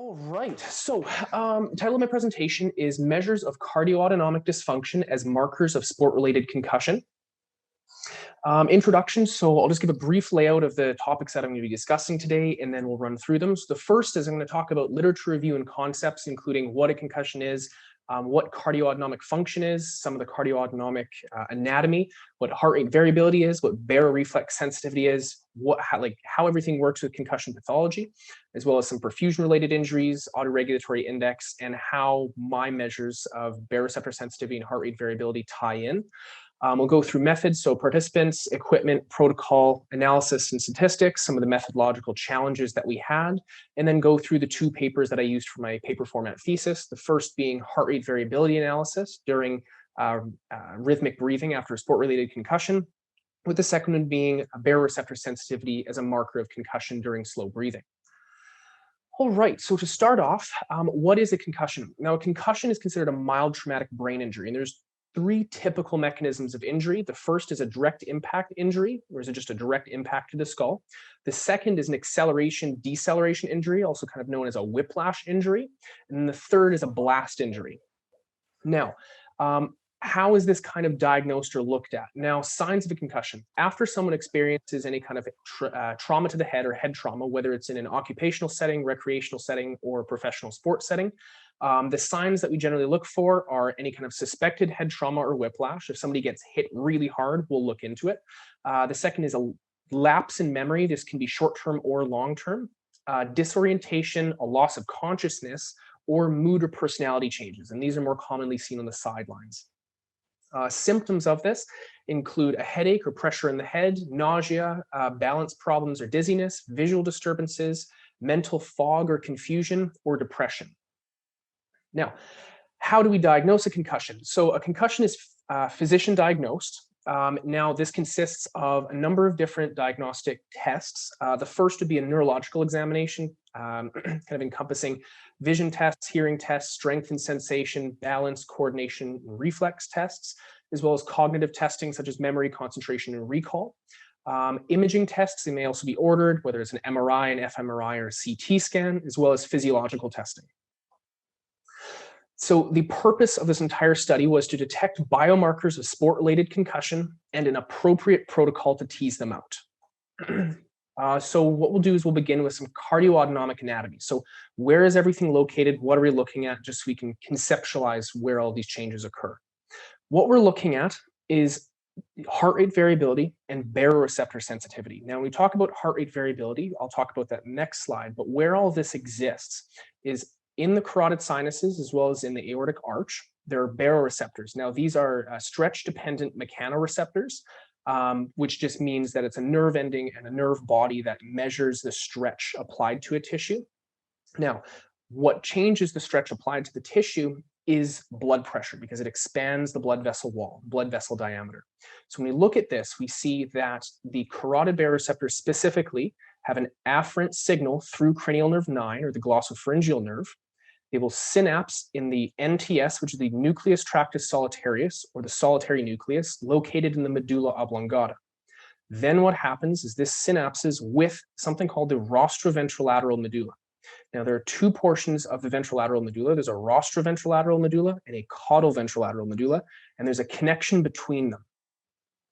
All right, so title of my presentation is Measures of Cardioautonomic Dysfunction as Markers of Sport-Related Concussion. Introduction, so I'll just give a brief layout of the topics that I'm going to be discussing today, and then we'll run through them. So the first is I'm going to talk about literature review and concepts, including what a concussion is, what cardioautonomic function is, some of the cardioautonomic anatomy, what heart rate variability is, what baroreflex sensitivity is, how everything works with concussion pathology, as well as some perfusion-related injuries, autoregulatory index, and how my measures of baroreceptor sensitivity and heart rate variability tie in. We'll go through methods, so participants, equipment, protocol, analysis, and statistics, some of the methodological challenges that we had, and then go through the two papers that I used for my paper format thesis, the first being heart rate variability analysis during rhythmic breathing after a sport-related concussion, with the second one being baroreceptor sensitivity as a marker of concussion during slow breathing. All right, so to start off, what is a concussion? Now, a concussion is considered a mild traumatic brain injury, and there's three typical mechanisms of injury. The first is a direct impact injury, or is it just a direct impact to the skull? The second is an acceleration-deceleration injury, also kind of known as a whiplash injury. And then the third is a blast injury. Now, how is this kind of diagnosed or looked at? Now, signs of a concussion. After someone experiences any kind of trauma to the head or head trauma, whether it's in an occupational setting, recreational setting, or professional sports setting, the signs that we generally look for are any kind of suspected head trauma or whiplash. If somebody gets hit really hard, we'll look into it. The second is a lapse in memory. This can be short-term or long-term. Disorientation, a loss of consciousness, or mood or personality changes. And these are more commonly seen on the sidelines. Symptoms of this include a headache or pressure in the head, nausea, balance problems or dizziness, visual disturbances, mental fog or confusion, or depression. Now, how do we diagnose a concussion? So a concussion is physician diagnosed. Now, this consists of a number of different diagnostic tests. The first would be a neurological examination, kind of encompassing vision tests, hearing tests, strength and sensation, balance, coordination, and reflex tests, as well as cognitive testing such as memory, concentration, and recall. Imaging tests, they may also be ordered, whether it's an MRI, an fMRI, or a CT scan, as well as physiological testing. So the purpose of this entire study was to detect biomarkers of sport-related concussion and an appropriate protocol to tease them out. So what we'll do is we'll begin with some cardioautonomic anatomy. So where is everything located? What are we looking at? Just so we can conceptualize where all these changes occur. What we're looking at is heart rate variability and baroreceptor sensitivity. Now, when we talk about heart rate variability, I'll talk about that next slide, but where all this exists is in the carotid sinuses, as well as in the aortic arch, there are baroreceptors. Now, these are stretch-dependent mechanoreceptors, which just means that it's a nerve ending and a nerve body that measures the stretch applied to a tissue. Now, what changes the stretch applied to the tissue is blood pressure, because it expands the blood vessel wall, blood vessel diameter. So when we look at this, we see that the carotid baroreceptors specifically have an afferent signal through cranial nerve 9, or the glossopharyngeal nerve. They will synapse in the NTS, which is the nucleus tractus solitarius, or the solitary nucleus, located in the medulla oblongata. Then what happens is this synapses with something called the rostroventrolateral medulla. Now, there are two portions of the ventrolateral medulla. There's a rostroventrolateral medulla and a caudal ventrolateral medulla, and there's a connection between them.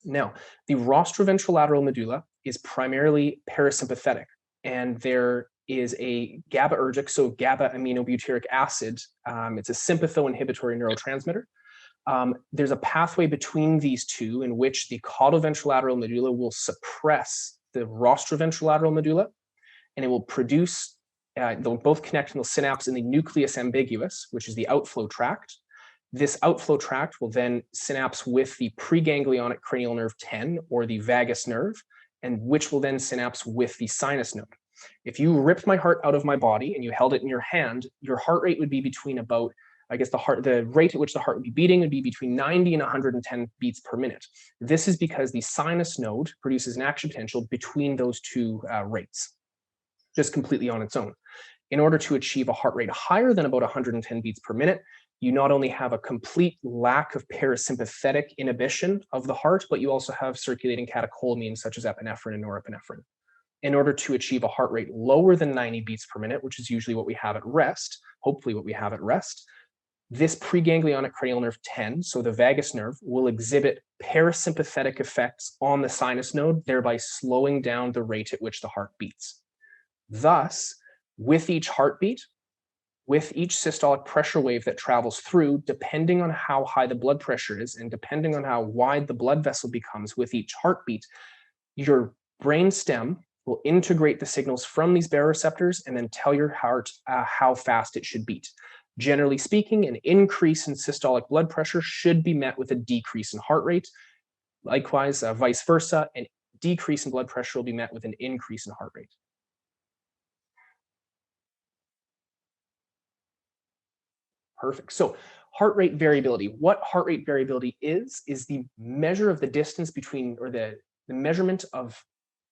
Now, the rostroventrolateral medulla is primarily parasympathetic, and there is a GABAergic, so GABA-aminobutyric acid. It's a sympatho-inhibitory neurotransmitter. There's a pathway between these two in which the caudal ventrolateral medulla will suppress the rostroventrolateral medulla, and it will produce, they'll both connect and they'll synapse in the nucleus ambiguus, which is the outflow tract. This outflow tract will then synapse with the preganglionic cranial nerve 10, or the vagus nerve, and which will then synapse with the sinus node. If you ripped my heart out of my body and you held it in your hand, your heart rate would be between about, I guess the rate at which the heart would be beating would be between 90 and 110 beats per minute. This is because the sinus node produces an action potential between those two rates, just completely on its own. In order to achieve a heart rate higher than about 110 beats per minute, you not only have a complete lack of parasympathetic inhibition of the heart, but you also have circulating catecholamines such as epinephrine and norepinephrine. in order to achieve a heart rate lower than 90 beats per minute, which is usually what we have at rest, hopefully what we have at rest, this preganglionic cranial nerve 10, so the vagus nerve, will exhibit parasympathetic effects on the sinus node, thereby slowing down the rate at which the heart beats. Thus, with each heartbeat, with each systolic pressure wave that travels through, depending on how high the blood pressure is and depending on how wide the blood vessel becomes with each heartbeat, your brain stem will integrate the signals from these baroreceptors and then tell your heart how fast it should beat. Generally speaking, an increase in systolic blood pressure should be met with a decrease in heart rate. Likewise, vice versa, an decrease in blood pressure will be met with an increase in heart rate. Perfect. So heart rate variability. What heart rate variability is the measure of the distance between, or the measurement of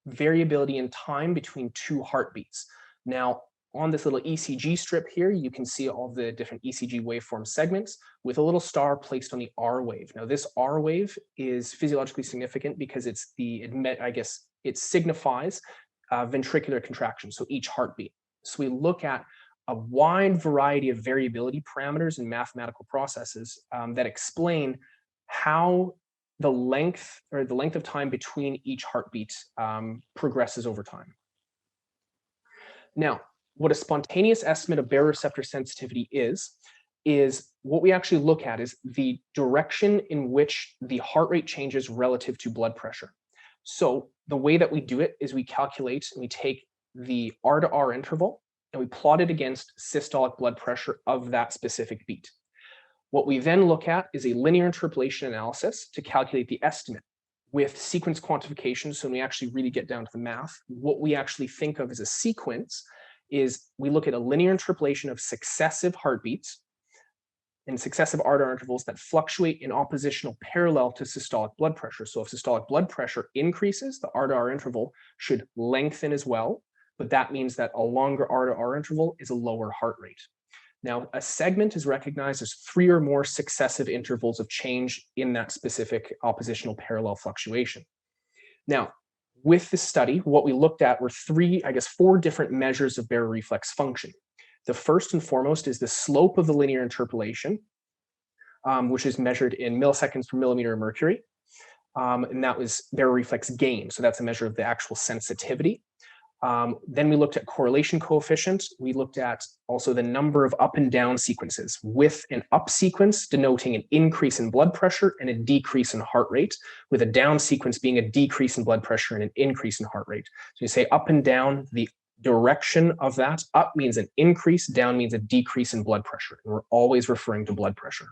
variability in time between two heartbeats. Now, on this little ECG strip here, you can see all the different ECG waveform segments with a little star placed on the R wave. Now, this R wave is physiologically significant because it's it signifies ventricular contraction, so each heartbeat. So we look at a wide variety of variability parameters and mathematical processes that explain how the length of time between each heartbeat progresses over time. Now, what a spontaneous estimate of baroreceptor sensitivity is what we actually look at is the direction in which the heart rate changes relative to blood pressure. So the way that we do it is we calculate and we take the R to R interval and we plot it against systolic blood pressure of that specific beat. What we then look at is a linear interpolation analysis to calculate the estimate. With sequence quantification, so when we actually really get down to the math, what we actually think of as a sequence is we look at a linear interpolation of successive heartbeats and successive R to R intervals that fluctuate in oppositional parallel to systolic blood pressure. So if systolic blood pressure increases, the R to R interval should lengthen as well, but that means that a longer R to R interval is a lower heart rate. Now, a segment is recognized as 3 or more successive intervals of change in that specific oppositional parallel fluctuation. Now, with this study, what we looked at were 4 different measures of baroreflex function. The first and foremost is the slope of the linear interpolation, which is measured in milliseconds per millimeter of mercury. And that was baroreflex gain. So that's a measure of the actual sensitivity. Then we looked at correlation coefficient. We looked at also the number of up and down sequences, with an up sequence denoting an increase in blood pressure and a decrease in heart rate, with a down sequence being a decrease in blood pressure and an increase in heart rate. So you say up and down, the direction of that, up means an increase, down means a decrease in blood pressure. And we're always referring to blood pressure.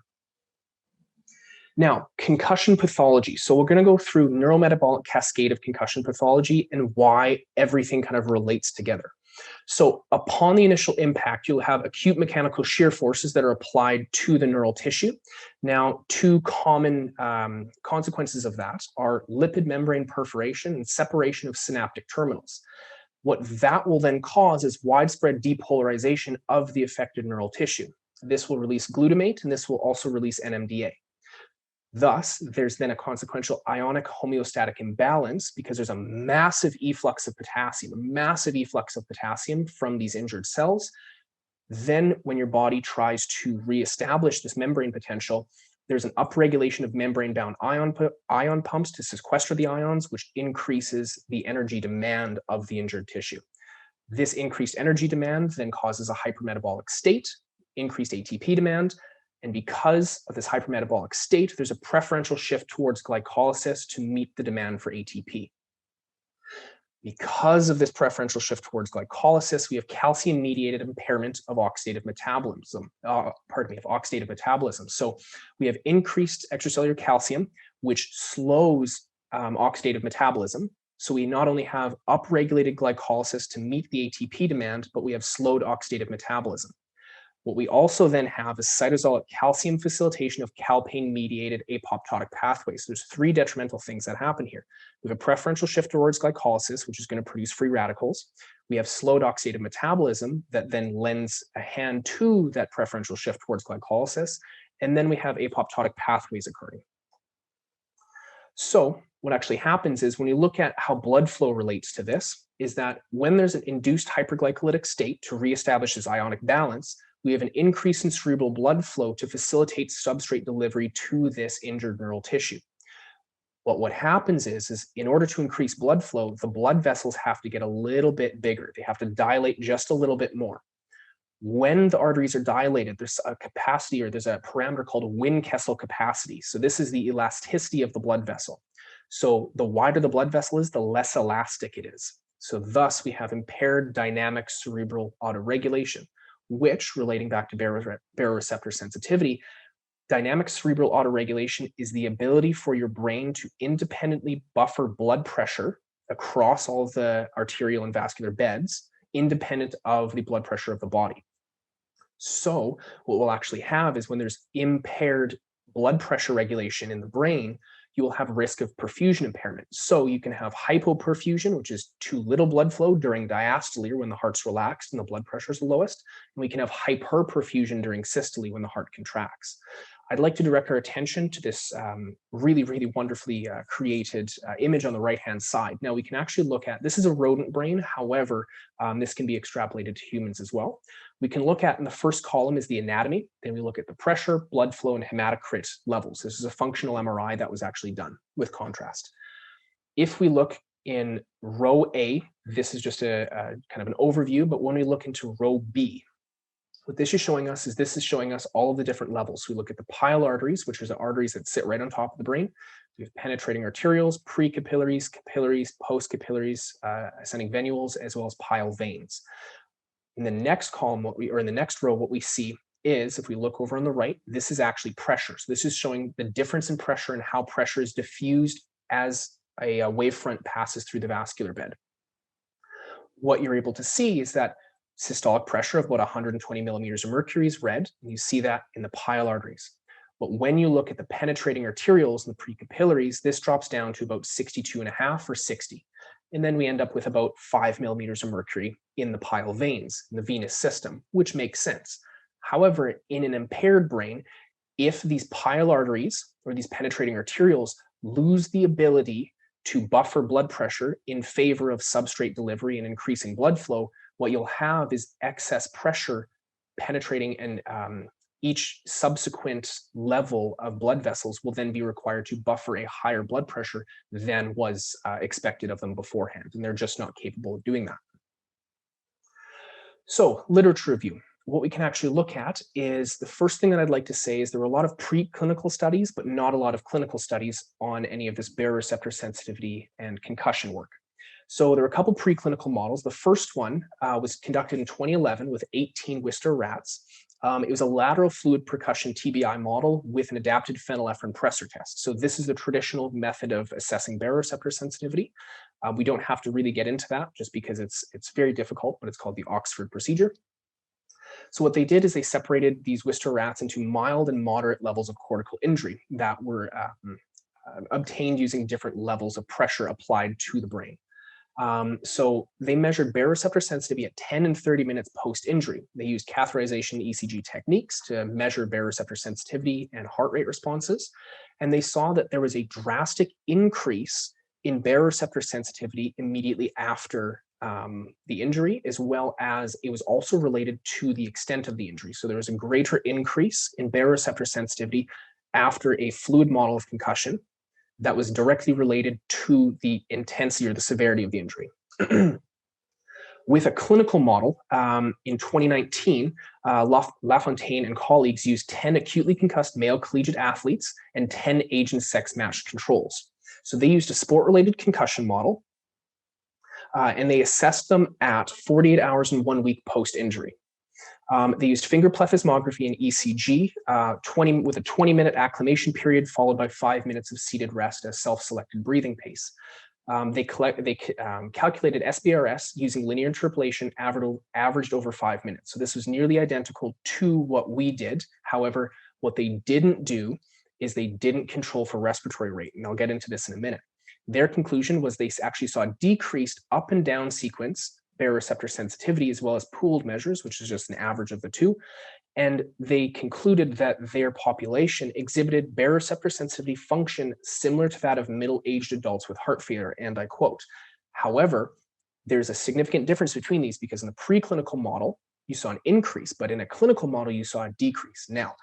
Now, concussion pathology. So we're going to go through neurometabolic cascade of concussion pathology and why everything kind of relates together. So upon the initial impact, you'll have acute mechanical shear forces that are applied to the neural tissue. Now, 2 common consequences of that are lipid membrane perforation and separation of synaptic terminals. What that will then cause is widespread depolarization of the affected neural tissue. This will release glutamate, and this will also release NMDA. Thus, there's then a consequential ionic homeostatic imbalance because there's a massive efflux of potassium, from these injured cells. Then when your body tries to reestablish this membrane potential, there's an upregulation of membrane-bound ion pumps to sequester the ions, which increases the energy demand of the injured tissue. This increased energy demand then causes a hypermetabolic state, increased ATP demand, and because of this hypermetabolic state, there's a preferential shift towards glycolysis to meet the demand for ATP. Because of this preferential shift towards glycolysis, we have calcium-mediated impairment of oxidative metabolism. So we have increased extracellular calcium, which slows oxidative metabolism. So we not only have upregulated glycolysis to meet the ATP demand, but we have slowed oxidative metabolism. What we also then have is cytosolic calcium facilitation of calpain-mediated apoptotic pathways. So there's 3 detrimental things that happen here. We have a preferential shift towards glycolysis, which is going to produce free radicals. We have slowed oxidative metabolism that then lends a hand to that preferential shift towards glycolysis. And then we have apoptotic pathways occurring. So what actually happens is when you look at how blood flow relates to this, is that when there's an induced hyperglycolytic state to reestablish this ionic balance, we have an increase in cerebral blood flow to facilitate substrate delivery to this injured neural tissue. What happens is in order to increase blood flow, the blood vessels have to get a little bit bigger. They have to dilate just a little bit more. When the arteries are dilated, there's a capacity, or there's a parameter called Wynn-Kessel capacity. So this is the elasticity of the blood vessel. So the wider the blood vessel is, the less elastic it is. So thus we have impaired dynamic cerebral autoregulation, which, relating back to baroreceptor sensitivity, dynamic cerebral autoregulation is the ability for your brain to independently buffer blood pressure across all of the arterial and vascular beds, independent of the blood pressure of the body. So what we'll actually have is when there's impaired blood pressure regulation in the brain, you will have risk of perfusion impairment. So you can have hypoperfusion, which is too little blood flow during diastole, or when the heart's relaxed and the blood pressure is the lowest. And we can have hyperperfusion during systole, when the heart contracts. I'd like to direct our attention to this really, really wonderfully created image on the right-hand side. Now we can actually look at, this is a rodent brain, however, this can be extrapolated to humans as well. We can look at, in the first column is the anatomy, then we look at the pressure, blood flow, and hematocrit levels. This is a functional MRI that was actually done with contrast. If we look in row A, this is just a kind of an overview, but when we look into row B, what this is showing us is this is showing us all of the different levels. So we look at the pile arteries, which are the arteries that sit right on top of the brain. We have penetrating arterioles, precapillaries, capillaries, postcapillaries, ascending venules, as well as pile veins. In the next column, in the next row, what we see is, if we look over on the right, this is actually pressure. So this is showing the difference in pressure and how pressure is diffused as a wavefront passes through the vascular bed. What you're able to see is that systolic pressure of about 120 millimeters of mercury is red, and you see that in the pile arteries. But when you look at the penetrating arterioles and the precapillaries, this drops down to about 62.5 or 60. And then we end up with about 5 millimeters of mercury in the pile veins, in the venous system, which makes sense. However, in an impaired brain, if these pile arteries or these penetrating arterioles lose the ability to buffer blood pressure in favor of substrate delivery and increasing blood flow, what you'll have is excess pressure penetrating, and each subsequent level of blood vessels will then be required to buffer a higher blood pressure than was expected of them beforehand, and they're just not capable of doing that. So, literature review. What we can actually look at is, the first thing that I'd like to say is there were a lot of preclinical studies, but not a lot of clinical studies on any of this baroreceptor sensitivity and concussion work. So there were a couple preclinical models. The first one was conducted in 2011 with 18 Wistar rats. It was a lateral fluid percussion TBI model with an adapted phenylephrine pressor test. So this is the traditional method of assessing baroreceptor sensitivity. We don't have to really get into that just because it's very difficult, but it's called the Oxford procedure. So what they did is they separated these Wistar rats into mild and moderate levels of cortical injury that were obtained using different levels of pressure applied to the brain. So they measured baroreceptor sensitivity at 10 and 30 minutes post-injury. They used catheterization and ECG techniques to measure baroreceptor sensitivity and heart rate responses. And they saw that there was a drastic increase in baroreceptor sensitivity immediately after the injury, as well as it was also related to the extent of the injury. So there was a greater increase in baroreceptor sensitivity after a fluid model of concussion that was directly related to the intensity or the severity of the injury. With a clinical model, in 2019, LaFontaine and colleagues used 10 acutely concussed male collegiate athletes and 10 age and sex matched controls. So they used a sport-related concussion model, and they assessed them at 48 hours and 1 week post-injury. They used finger plethysmography and ECG with a 20-minute acclimation period followed by 5 minutes of seated rest as self-selected breathing pace. They calculated SBRS using linear interpolation averaged over 5 minutes. So this was nearly identical to what we did. However, what they didn't do is they didn't control for respiratory rate, and I'll get into this in a minute. Their conclusion was they actually saw decreased up and down sequence baroreceptor sensitivity, as well as pooled measures, which is just an average of the two. And they concluded that their population exhibited baroreceptor sensitivity function similar to that of middle-aged adults with heart failure, and I quote. However, there's a significant difference between these because in the preclinical model, you saw an increase, but in a clinical model, you saw a decrease. Now,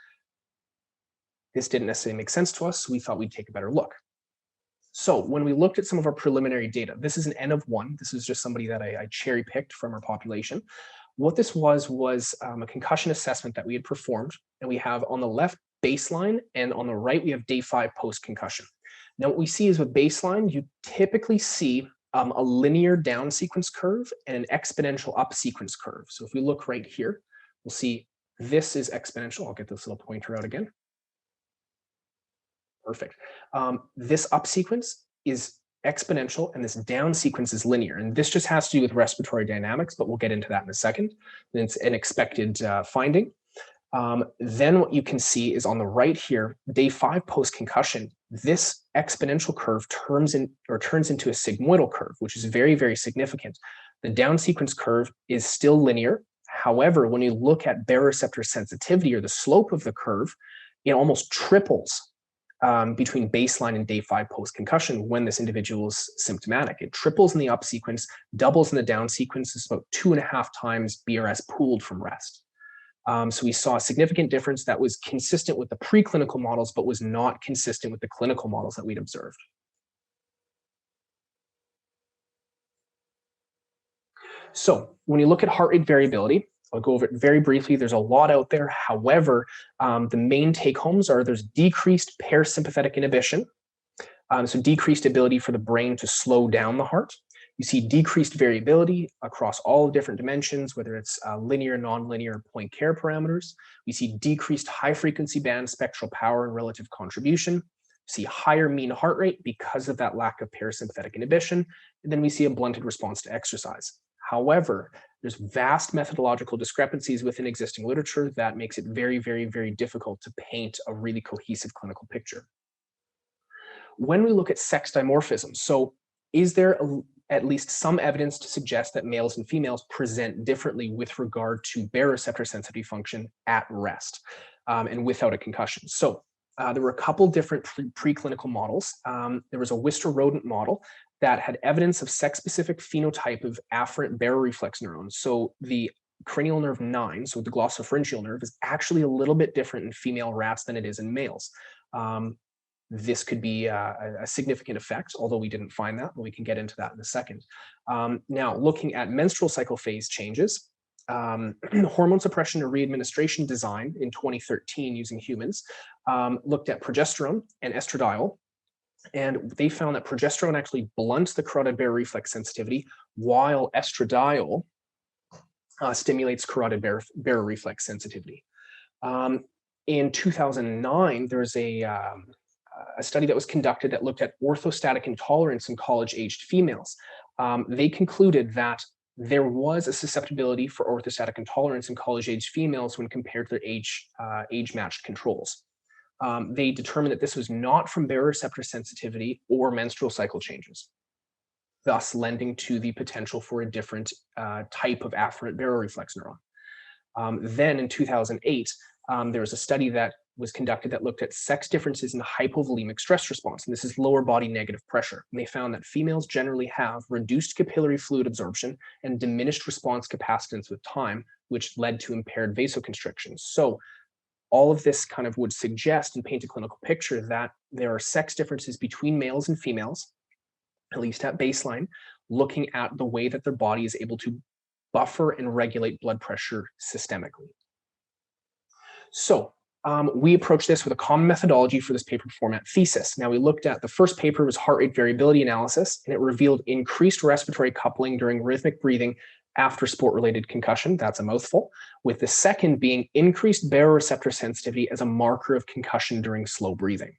this didn't necessarily make sense to us, so we thought we'd take a better look. So when we looked at some of our preliminary data, this is an N of 1. This is just somebody that I cherry-picked from our population. What this was a concussion assessment that we had performed, and we have on the left baseline, and on the right we have day 5 post-concussion. Now what we see is with baseline, you typically see a linear down sequence curve and an exponential up sequence curve. So if we look right here, we'll see this is exponential. I'll get this little pointer out again. Perfect. This up sequence is exponential and this down sequence is linear. And this just has to do with respiratory dynamics, but we'll get into that in a second. And it's an expected finding. Then what you can see is on the right here, day 5 post-concussion, this exponential curve turns into a sigmoidal curve, which is very, very significant. The down sequence curve is still linear. However, when you look at baroreceptor sensitivity or the slope of the curve, it almost triples between baseline and day 5 post-concussion when this individual is symptomatic. It triples in the up sequence, doubles in the down sequence. It's about 2.5 times BRS pooled from rest. So we saw a significant difference that was consistent with the preclinical models, but was not consistent with the clinical models that we'd observed. So when you look at heart rate variability, I'll go over it very briefly. There's a lot out there. However, the main take-homes are there's decreased parasympathetic inhibition, so decreased ability for the brain to slow down the heart. You see decreased variability across all different dimensions, whether it's linear, nonlinear, point care parameters. We see decreased high-frequency band spectral power and relative contribution. We see higher mean heart rate because of that lack of parasympathetic inhibition. And then we see a blunted response to exercise. However, there's vast methodological discrepancies within existing literature that makes it very, very, very difficult to paint a really cohesive clinical picture. When we look at sex dimorphism, so is there at least some evidence to suggest that males and females present differently with regard to baroreceptor sensitivity function at rest and without a concussion? So there were a couple different preclinical models. There was a Wister rodent model that had evidence of sex-specific phenotype of afferent baroreflex neurons. So the cranial nerve 9, so the glossopharyngeal nerve, is actually a little bit different in female rats than it is in males. This could be a significant effect, although we didn't find that, but we can get into that in a second. Now, looking at menstrual cycle phase changes, hormone suppression and readministration design in 2013 using humans looked at progesterone and estradiol, and they found that progesterone actually blunts the carotid baroreflex sensitivity, while estradiol stimulates carotid baroreflex sensitivity. In 2009, there was a study that was conducted that looked at orthostatic intolerance in college-aged females. They concluded that there was a susceptibility for orthostatic intolerance in college-aged females when compared to their age-matched controls. They determined that this was not from baroreceptor sensitivity or menstrual cycle changes, thus lending to the potential for a different type of afferent baroreflex neuron. Then in 2008, there was a study that was conducted that looked at sex differences in hypovolemic stress response, and this is lower body negative pressure. And they found that females generally have reduced capillary fluid absorption and diminished response capacitance with time, which led to impaired vasoconstrictions. So all of this kind of would suggest and paint a clinical picture that there are sex differences between males and females, at least at baseline, looking at the way that their body is able to buffer and regulate blood pressure systemically. So we approached this with a common methodology for this paper format thesis. Now we looked at the first paper was heart rate variability analysis, and it revealed increased respiratory coupling during rhythmic breathing after sport-related concussion. That's a mouthful. With the second being increased baroreceptor sensitivity as a marker of concussion during slow breathing.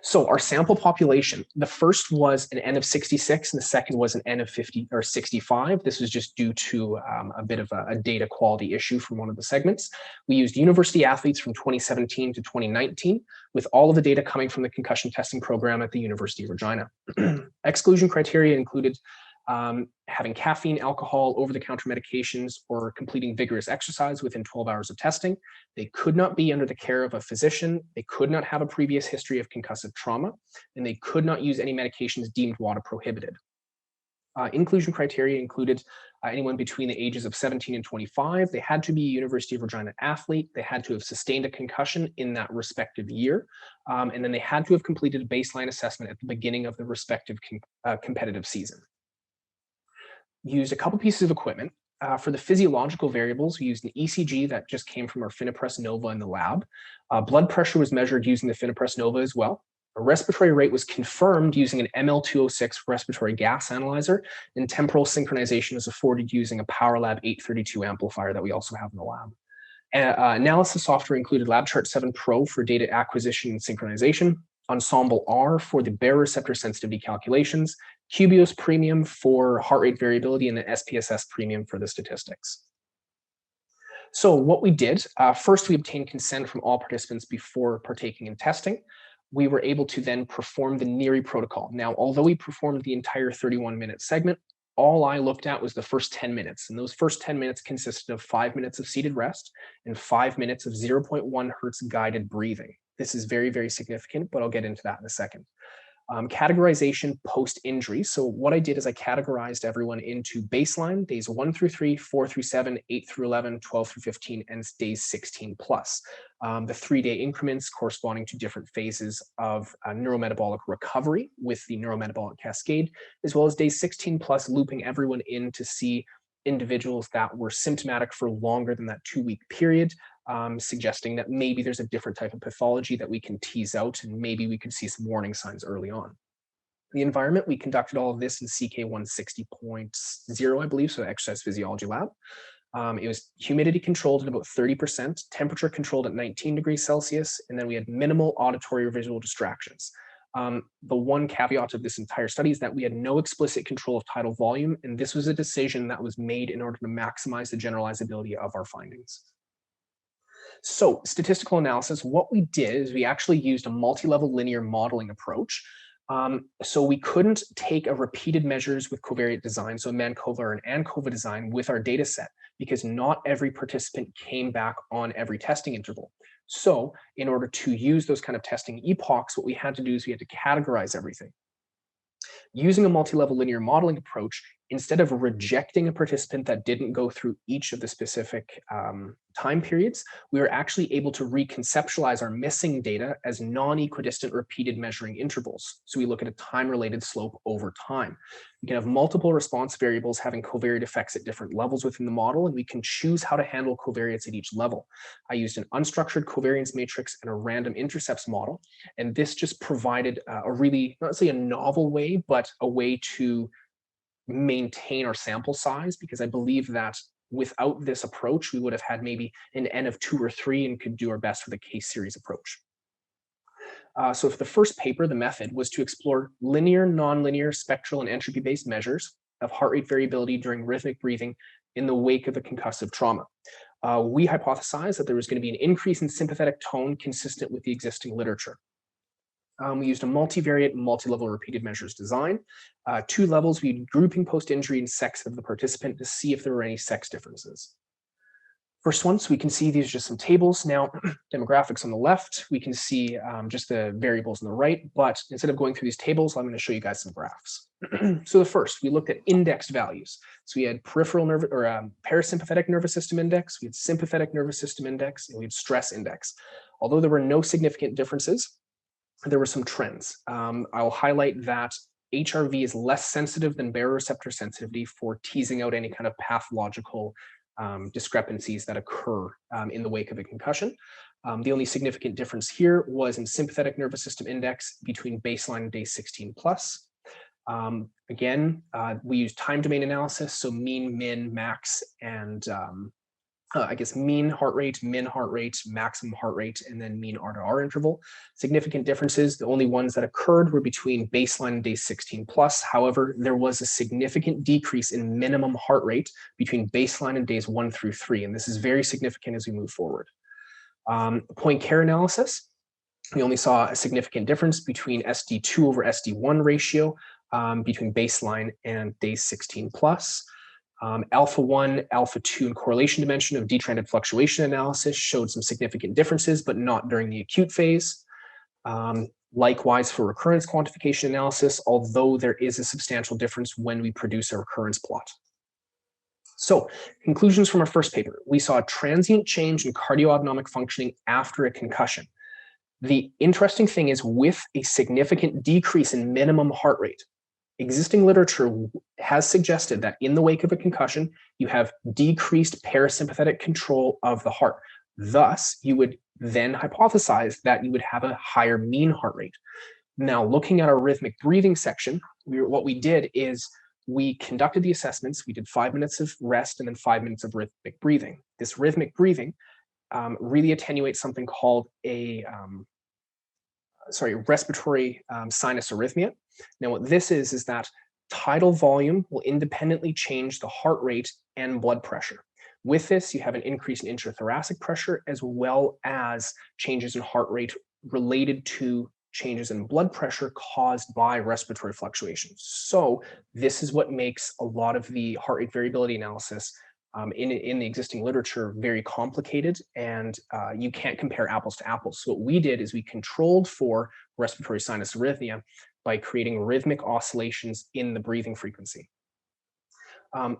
So our sample population, the first was an N of 66 and the second was an N of 50 or 65. This was just due to a bit of a data quality issue from one of the segments. We used university athletes from 2017 to 2019 with all of the data coming from the concussion testing program at the University of Regina. Exclusion criteria included having caffeine, alcohol, over-the-counter medications, or completing vigorous exercise within 12 hours of testing. They could not be under the care of a physician. They could not have a previous history of concussive trauma, and they could not use any medications deemed WADA prohibited. Inclusion criteria included anyone between the ages of 17 and 25. They had to be a University of Regina athlete. They had to have sustained a concussion in that respective year. And then they had to have completed a baseline assessment at the beginning of the respective competitive season. Used a couple pieces of equipment. For the physiological variables, we used an ECG that just came from our Finepress Nova in the lab. Blood pressure was measured using the Finepress Nova as well. A respiratory rate was confirmed using an ML206 respiratory gas analyzer, and temporal synchronization is afforded using a PowerLab 832 amplifier that we also have in the lab. Analysis software included LabChart 7 Pro for data acquisition and synchronization, Ensemble R for the baroreceptor sensitivity calculations, Cubios Premium for heart rate variability, and the SPSS Premium for the statistics. So what we did, first we obtained consent from all participants before partaking in testing. We were able to then perform the NERI protocol. Now, although we performed the entire 31-minute segment, all I looked at was the first 10 minutes. And those first 10 minutes consisted of 5 minutes of seated rest and 5 minutes of 0.1 hertz guided breathing. This is very, very significant, but I'll get into that in a second. Categorization post-injury. So what I did is I categorized everyone into baseline, days 1 through 3, 4 through 7, 8 through 11, 12 through 15, and days 16 plus. The 3-day increments corresponding to different phases of neurometabolic recovery with the neurometabolic cascade, as well as days 16 plus, looping everyone in to see individuals that were symptomatic for longer than that 2-week period, suggesting that maybe there's a different type of pathology that we can tease out, and maybe we could see some warning signs early on. The environment, we conducted all of this in CK 160.0, I believe, so exercise physiology lab. It was humidity controlled at about 30%, temperature controlled at 19 degrees Celsius, and then we had minimal auditory or visual distractions. The one caveat of this entire study is that we had no explicit control of tidal volume, and this was a decision that was made in order to maximize the generalizability of our findings. So statistical analysis, what we did is we actually used a multi-level linear modeling approach. So we couldn't take a repeated measures with covariate design, so a Mancova or an ANCOVA design with our data set, because not every participant came back on every testing interval. So in order to use those kind of testing epochs, what we had to do is we had to categorize everything. Using a multi-level linear modeling approach, instead of rejecting a participant that didn't go through each of the specific time periods, we were actually able to reconceptualize our missing data as non-equidistant repeated measuring intervals. So we look at a time-related slope over time. We can have multiple response variables having covariate effects at different levels within the model, and we can choose how to handle covariates at each level. I used an unstructured covariance matrix and a random intercepts model, and this just provided a really, not say a novel way, but a way to maintain our sample size, because I believe that without this approach, we would have had maybe an N of 2 or 3 and could do our best with a case series approach. So for the first paper, the method was to explore linear, nonlinear, spectral, and entropy-based measures of heart rate variability during rhythmic breathing in the wake of a concussive trauma. We hypothesized that there was going to be an increase in sympathetic tone consistent with the existing literature. We used a multivariate, multi-level repeated measures design. 2 levels, we had grouping post-injury and sex of the participant to see if there were any sex differences. First one, so we can see these are just some tables. Now, demographics on the left, we can see just the variables on the right, but instead of going through these tables, I'm going to show you guys some graphs. So the first, we looked at indexed values. So we had peripheral nerve or parasympathetic nervous system index, we had sympathetic nervous system index, and we had stress index. Although there were no significant differences, there were some trends. I'll highlight that HRV is less sensitive than baroreceptor sensitivity for teasing out any kind of pathological discrepancies that occur in the wake of a concussion. The only significant difference here was in sympathetic nervous system index between baseline and day 16 plus. Again, we use time domain analysis, so mean, min, max, and I guess mean heart rate, min heart rate, maximum heart rate, and then mean R to R interval. Significant differences, the only ones that occurred were between baseline and day 16 plus. However, there was a significant decrease in minimum heart rate between baseline and days 1 through 3, and this is very significant as we move forward. Point care analysis, we only saw a significant difference between SD2 over SD1 ratio. between baseline and day 16 plus. Alpha 1, Alpha 2, and correlation dimension of detrended fluctuation analysis showed some significant differences, but not during the acute phase. Likewise, for recurrence quantification analysis, although there is a substantial difference when we produce a recurrence plot. So, conclusions from our first paper. We saw a transient change in cardioautonomic functioning after a concussion. The interesting thing is, with a significant decrease in minimum heart rate, existing literature has suggested that in the wake of a concussion, you have decreased parasympathetic control of the heart. Thus, you would then hypothesize that you would have a higher mean heart rate. Now, looking at our rhythmic breathing section, what we did is we conducted the assessments. We did 5 minutes of rest and then 5 minutes of rhythmic breathing. This rhythmic breathing really attenuates something called a respiratory sinus arrhythmia. Now, what this is that tidal volume will independently change the heart rate and blood pressure. With this, you have an increase in intrathoracic pressure as well as changes in heart rate related to changes in blood pressure caused by respiratory fluctuations. So this is what makes a lot of the heart rate variability analysis in the existing literature very complicated, and you can't compare apples to apples. So what we did is we controlled for respiratory sinus arrhythmia by creating rhythmic oscillations in the breathing frequency.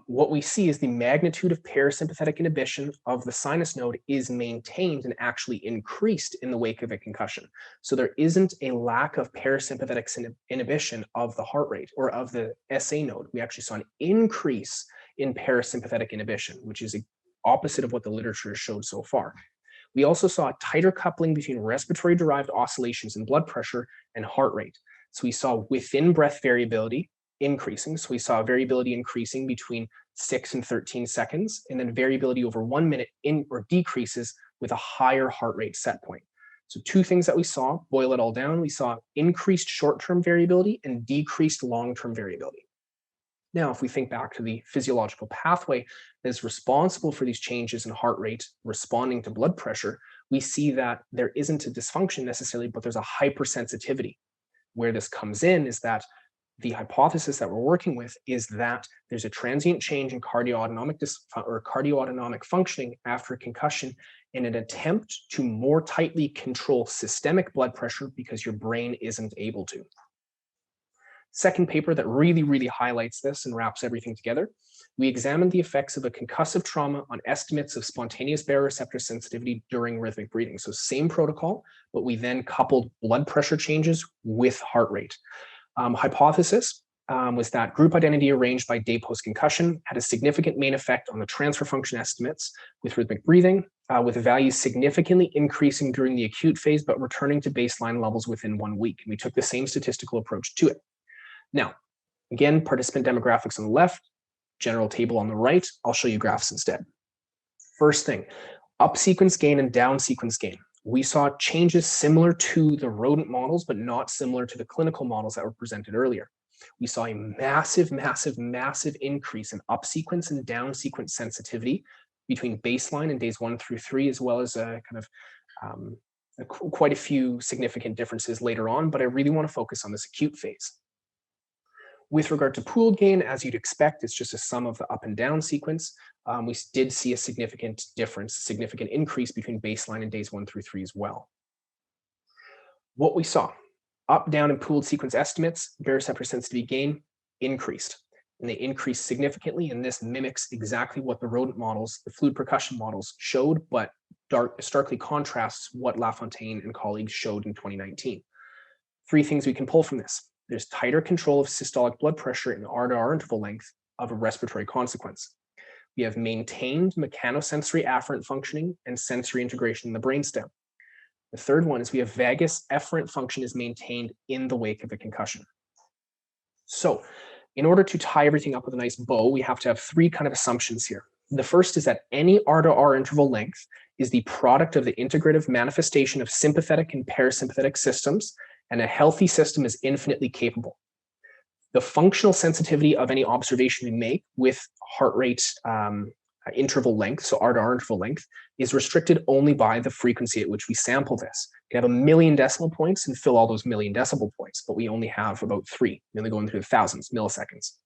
What we see is the magnitude of parasympathetic inhibition of the sinus node is maintained and actually increased in the wake of a concussion. So there isn't a lack of parasympathetic inhibition of the heart rate or of the SA node. We actually saw an increase in parasympathetic inhibition, which is the opposite of what the literature has showed so far. We also saw a tighter coupling between respiratory-derived oscillations in blood pressure and heart rate. So we saw within breath variability increasing. So we saw variability increasing between 6 and 13 seconds, and then variability over 1 minute decreases with a higher heart rate set point. So two things that we saw, boil it all down, we saw increased short-term variability and decreased long-term variability. Now, if we think back to the physiological pathway that is responsible for these changes in heart rate responding to blood pressure, we see that there isn't a dysfunction necessarily, but there's a hypersensitivity. Where this comes in is that the hypothesis that we're working with is that there's a transient change in cardioautonomic functioning after a concussion in an attempt to more tightly control systemic blood pressure because your brain isn't able to. Second paper that really highlights this and wraps everything together, we examined the effects of a concussive trauma on estimates of spontaneous baroreceptor sensitivity during rhythmic breathing. So same protocol, but we then coupled blood pressure changes with heart rate. Hypothesis was that group identity arranged by day post-concussion had a significant main effect on the transfer function estimates with rhythmic breathing, with values significantly increasing during the acute phase, but returning to baseline levels within 1 week. And we took the same statistical approach to it. Now, again, participant demographics on the left, general table on the right. I'll show you graphs instead. First thing, up sequence gain and down sequence gain. We saw changes similar to the rodent models, but not similar to the clinical models that were presented earlier. We saw a massive increase in up sequence and down sequence sensitivity between baseline and days 1 through 3, as well as quite a few significant differences later on, but I really want to focus on this acute phase. With regard to pooled gain, as you'd expect, it's just a sum of the up and down sequence. We did see a significant difference, significant increase between baseline and days 1 through 3 as well. What we saw, up, down, and pooled sequence estimates, baroreceptor sensitivity gain increased. And they increased significantly, and this mimics exactly what the rodent models, the fluid percussion models showed, but starkly contrasts what LaFontaine and colleagues showed in 2019. 3 things we can pull from this. There's tighter control of systolic blood pressure in R to R interval length of a respiratory consequence. We have maintained mechanosensory afferent functioning and sensory integration in the brainstem. The third one is we have vagus efferent function is maintained in the wake of a concussion. So in order to tie everything up with a nice bow, we have to have 3 kind of assumptions here. The first is that any R to R interval length is the product of the integrative manifestation of sympathetic and parasympathetic systems, and a healthy system is infinitely capable. The functional sensitivity of any observation we make with heart rate interval length, so R to R interval length, is restricted only by the frequency at which we sample this. We have 1,000,000 decimal points and fill all those 1,000,000 decibel points, but we only have about 3. We only go into the thousands, milliseconds.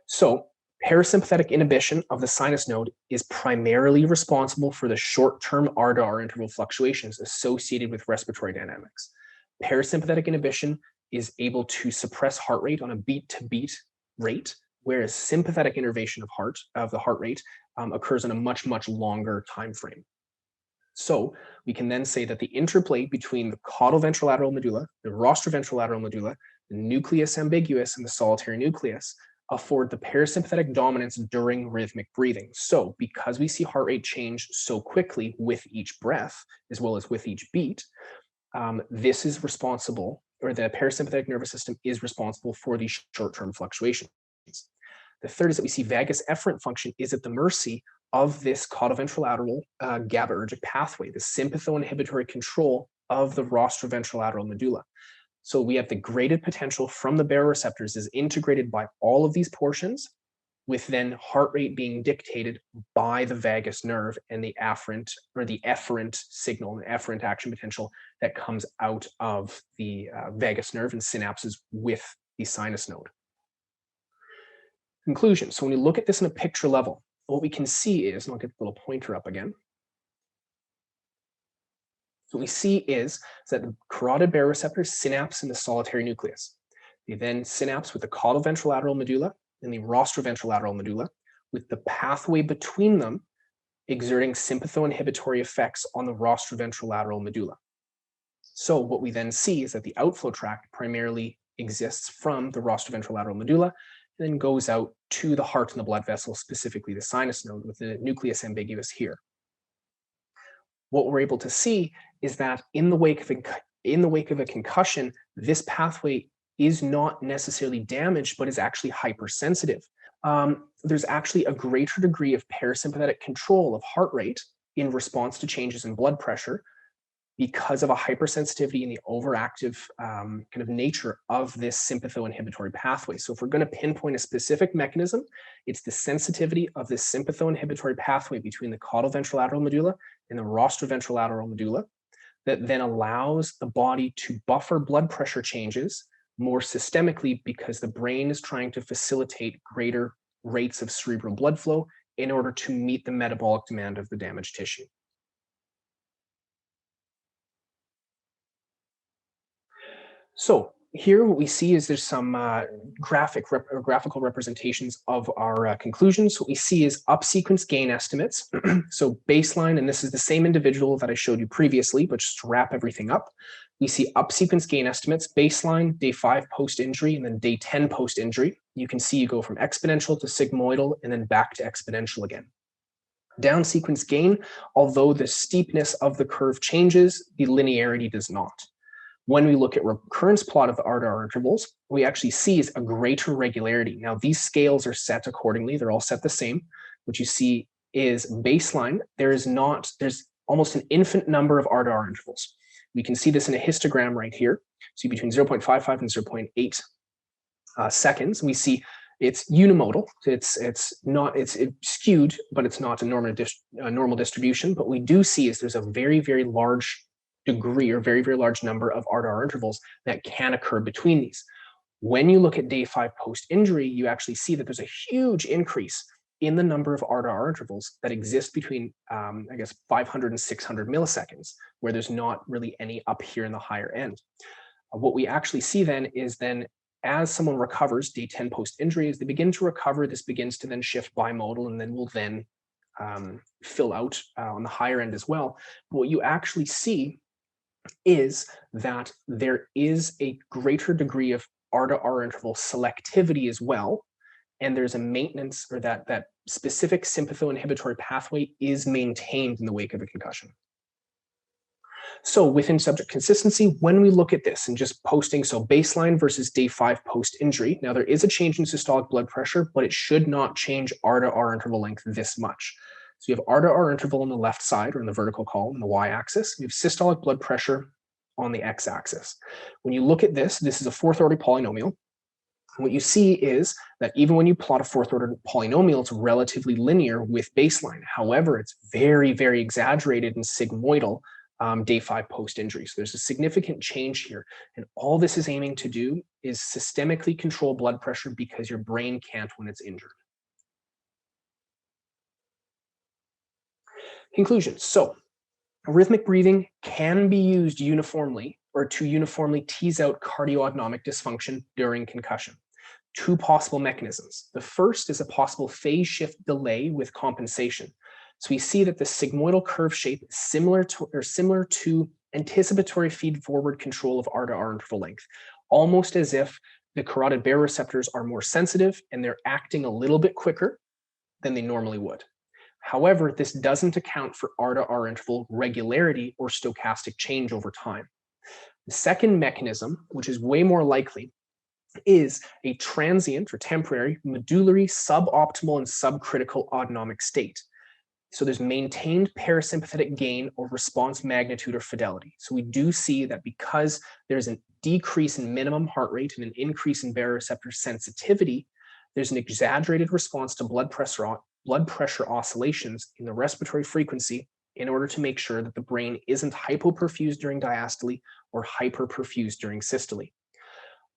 So parasympathetic inhibition of the sinus node is primarily responsible for the short-term R to R interval fluctuations associated with respiratory dynamics. Parasympathetic inhibition is able to suppress heart rate on a beat-to-beat rate, whereas sympathetic innervation of the heart rate occurs in a much, much longer time frame. So we can then say that the interplay between the caudal ventrolateral medulla, the rostroventrolateral medulla, the nucleus ambiguus, and the solitary nucleus afford the parasympathetic dominance during rhythmic breathing. So because we see heart rate change so quickly with each breath, as well as with each beat, this is responsible, or the parasympathetic nervous system is responsible for these short-term fluctuations. The third is that we see vagus efferent function is at the mercy of this caudal ventrolateral GABAergic pathway, the sympathoinhibitory control of the rostroventrolateral medulla. So we have the graded potential from the baroreceptors is integrated by all of these portions, with then heart rate being dictated by the vagus nerve and the afferent or the efferent signal, the efferent action potential that comes out of the vagus nerve and synapses with the sinus node. Conclusion. So when we look at this in a picture level, what we can see is, and I'll get the little pointer up again. So what we see is that the carotid baroreceptors synapse in the solitary nucleus. They then synapse with the caudal ventrolateral medulla and the rostroventrolateral medulla, with the pathway between them exerting sympathoinhibitory effects on the rostroventrolateral medulla. So what we then see is that the outflow tract primarily exists from the rostroventrolateral medulla and then goes out to the heart and the blood vessel, specifically the sinus node, with the nucleus ambiguous here. What we're able to see is that in the wake of a concussion, this pathway is not necessarily damaged, but is actually hypersensitive. There's actually a greater degree of parasympathetic control of heart rate in response to changes in blood pressure because of a hypersensitivity in the overactive kind of nature of this sympathoinhibitory pathway. So if we're going to pinpoint a specific mechanism, it's the sensitivity of this sympathoinhibitory pathway between the caudal ventrolateral medulla and the rostroventrolateral medulla that then allows the body to buffer blood pressure changes more systemically, because the brain is trying to facilitate greater rates of cerebral blood flow in order to meet the metabolic demand of the damaged tissue. So here what we see is there's some graphical representations of our conclusions. What we see is up-sequence gain estimates. So baseline, and this is the same individual that I showed you previously, but just to wrap everything up, we see up-sequence gain estimates, baseline, day 5 post-injury, and then day 10 post-injury. You can see you go from exponential to sigmoidal and then back to exponential again. Down sequence gain, although the steepness of the curve changes, the linearity does not. When we look at recurrence plot of the R to R intervals, what we actually see is a greater regularity. Now, these scales are set accordingly. They're all set the same. What you see is baseline. There's almost an infinite number of R to R intervals. We can see this in a histogram right here. See between 0.55 and 0.8 seconds. We see it's unimodal. It's skewed, but it's not a normal distribution. But we do see is there's a very, very large degree or very, very large number of R to R intervals that can occur between these. When you look at day 5 post-injury, you actually see that there's a huge increase in the number of R to R intervals that exist between, 500 and 600 milliseconds, where there's not really any up here in the higher end. What we actually see then is as someone recovers day 10 post-injury, as they begin to recover, this begins to then shift bimodal, and then will then fill out on the higher end as well. But what you actually see is that there is a greater degree of R to R interval selectivity as well, and there's a maintenance, or that specific sympathoinhibitory pathway is maintained in the wake of a concussion. So within subject consistency, when we look at this and just posting, so baseline versus day 5 post-injury, now there is a change in systolic blood pressure, but it should not change R to R interval length this much. So you have R to R interval on the left side, or in the vertical column, the y-axis. You have systolic blood pressure on the x-axis. When you look at this is a fourth order polynomial. What you see is that even when you plot a fourth order polynomial, it's relatively linear with baseline. However, it's very, very exaggerated and sigmoidal day 5 post-injury. So there's a significant change here. And all this is aiming to do is systemically control blood pressure because your brain can't when it's injured. Conclusions. So rhythmic breathing can be used uniformly or to uniformly tease out cardioautonomic dysfunction during concussion. Two possible mechanisms. The first is a possible phase shift delay with compensation. So we see that the sigmoidal curve shape is similar to anticipatory feed-forward control of R-to-R interval length, almost as if the carotid baroreceptors are more sensitive and they're acting a little bit quicker than they normally would. However, this doesn't account for R-to-R interval regularity or stochastic change over time. The second mechanism, which is way more likely, is a transient or temporary medullary suboptimal and subcritical autonomic state. So there's maintained parasympathetic gain or response magnitude or fidelity. So we do see that because there's a decrease in minimum heart rate and an increase in baroreceptor sensitivity, there's an exaggerated response to blood pressure oscillations in the respiratory frequency in order to make sure that the brain isn't hypoperfused during diastole or hyperperfused during systole.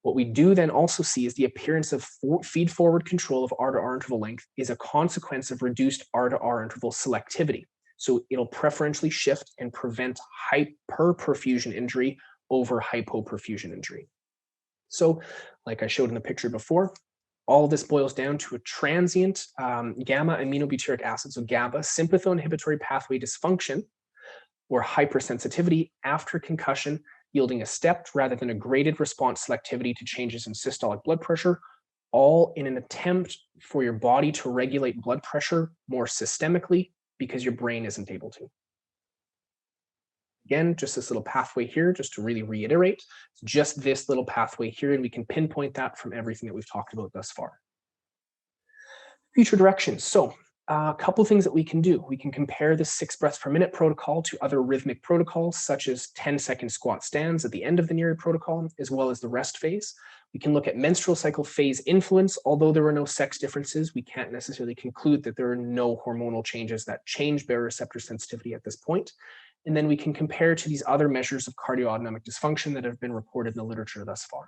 What we do then also see is the appearance of feed-forward control of R-to-R interval length is a consequence of reduced R-to-R interval selectivity. So it'll preferentially shift and prevent hyperperfusion injury over hypoperfusion injury. So, like I showed in the picture before, all of this boils down to a transient gamma aminobutyric acid, so GABA, sympathoinhibitory pathway dysfunction or hypersensitivity after concussion, yielding a stepped rather than a graded response selectivity to changes in systolic blood pressure, all in an attempt for your body to regulate blood pressure more systemically because your brain isn't able to. Again, just this little pathway here, just to really reiterate, it's just this little pathway here, and we can pinpoint that from everything that we've talked about thus far. Future directions. So a couple of things that we can do. We can compare the 6 breaths per minute protocol to other rhythmic protocols, such as 10-second squat stands at the end of the Neary protocol, as well as the rest phase. We can look at menstrual cycle phase influence. Although there are no sex differences, we can't necessarily conclude that there are no hormonal changes that change baroreceptor sensitivity at this point. And then we can compare to these other measures of cardioautonomic dysfunction that have been reported in the literature thus far.